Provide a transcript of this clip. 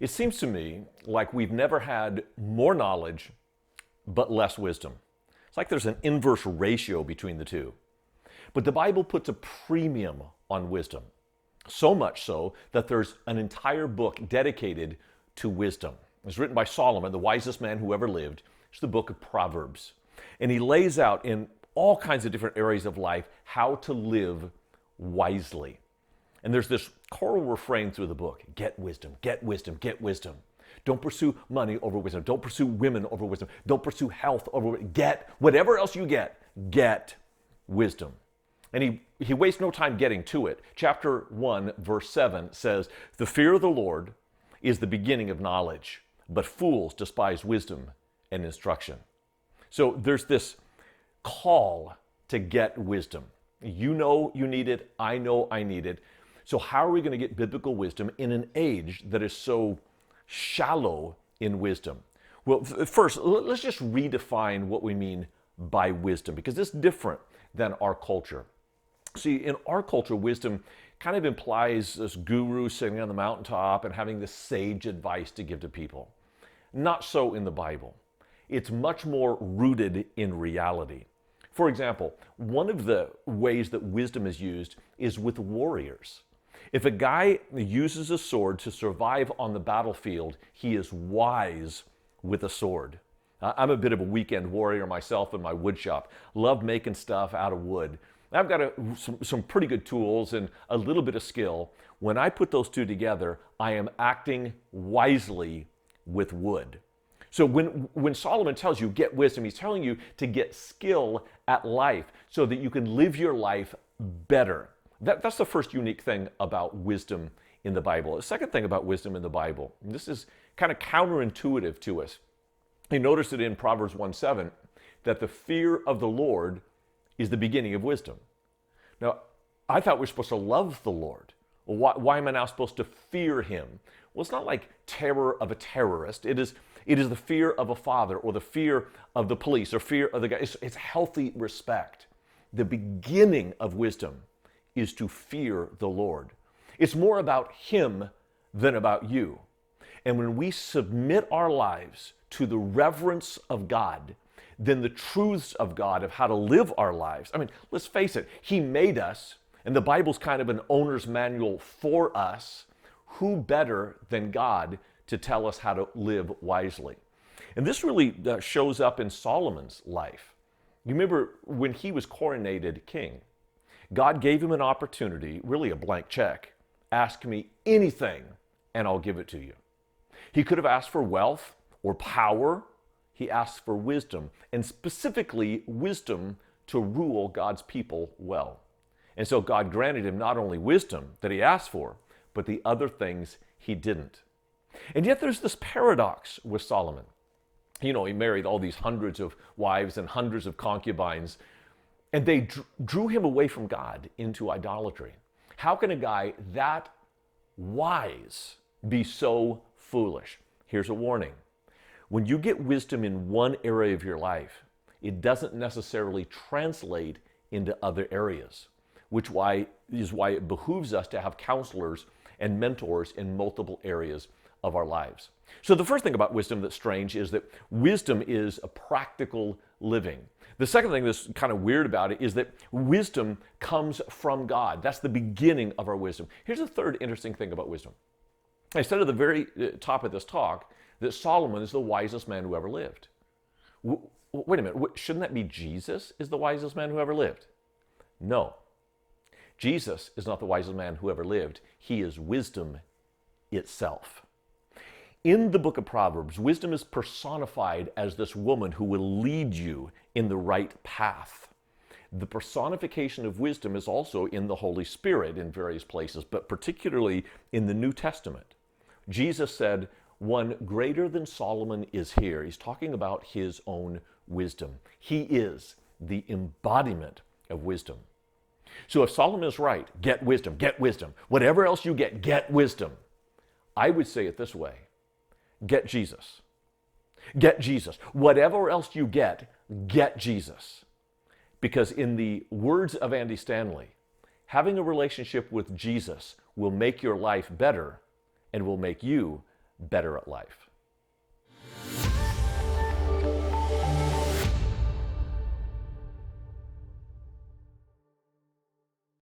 It seems to me like we've never had more knowledge but less wisdom. It's like there's an inverse ratio between the two. But the Bible puts a premium on wisdom, so much so that there's an entire book dedicated to wisdom. It's written by Solomon, the wisest man who ever lived. It's the book of Proverbs. And he lays out in all kinds of different areas of life how to live wisely. And there's this choral refrain through the book: get wisdom, get wisdom, get wisdom. Don't pursue money over wisdom. Don't pursue women over wisdom. Don't pursue health over wisdom. Get whatever else you get wisdom. And he wastes no time getting to it. Chapter 1, verse 7 says, the fear of the Lord is the beginning of knowledge, but fools despise wisdom and instruction. So there's this call to get wisdom. You know you need it. I know I need it. So how are we going to get biblical wisdom in an age that is so shallow in wisdom? Well, first, let's just redefine what we mean by wisdom, because it's different than our culture. See, in our culture, wisdom kind of implies this guru sitting on the mountaintop and having this sage advice to give to people. Not so in the Bible. It's much more rooted in reality. For example, one of the ways that wisdom is used is with warriors. If a guy uses a sword to survive on the battlefield, he is wise with a sword. I'm a bit of a weekend warrior myself in my wood shop. Love making stuff out of wood. I've got some pretty good tools and a little bit of skill. When I put those two together, I am acting wisely with wood. So when Solomon tells you get wisdom, he's telling you to get skill at life so that you can live your life better. That's the first unique thing about wisdom in the Bible. The second thing about wisdom in the Bible, and this is kind of counterintuitive to us. You notice it in Proverbs 1:7 that the fear of the Lord is the beginning of wisdom. Now, I thought we were supposed to love the Lord. Well, why am I now supposed to fear him? Well, it's not like terror of a terrorist. It is the fear of a father, or the fear of the police, or fear of the guy. It's healthy respect. The beginning of wisdom is to fear the Lord. It's more about him than about you. And when we submit our lives to the reverence of God, then the truths of God of how to live our lives. I mean, let's face it, he made us, and the Bible's kind of an owner's manual for us. Who better than God to tell us how to live wisely? And this really shows up in Solomon's life. You remember when he was coronated king, God gave him an opportunity, really a blank check. Ask me anything and I'll give it to you. He could have asked for wealth or power. He asked for wisdom, and specifically wisdom to rule God's people well. And so God granted him not only wisdom that he asked for, but the other things he didn't. And yet there's this paradox with Solomon. You know, he married all these hundreds of wives and hundreds of concubines, and they drew him away from God into idolatry. How can a guy that wise be so foolish? Here's a warning. When you get wisdom in one area of your life, it doesn't necessarily translate into other areas, which is why it behooves us to have counselors and mentors in multiple areas of our lives. So the first thing about wisdom that's strange is that wisdom is a practical living. The second thing that's kind of weird about it is that wisdom comes from God. That's the beginning of our wisdom. Here's the third interesting thing about wisdom. I said at the very top of this talk that Solomon is the wisest man who ever lived. Wait a minute, shouldn't that be Jesus is the wisest man who ever lived? No. Jesus is not the wisest man who ever lived. He is wisdom itself. In the book of Proverbs, wisdom is personified as this woman who will lead you in the right path. The personification of wisdom is also in the Holy Spirit in various places, but particularly in the New Testament. Jesus said, one greater than Solomon is here. He's talking about his own wisdom. He is the embodiment of wisdom. So if Solomon is right, get wisdom, get wisdom. Whatever else you get wisdom. I would say it this way, get Jesus. Get Jesus. Whatever else you get Jesus. Because in the words of Andy Stanley, having a relationship with Jesus will make your life better and will make you better at life.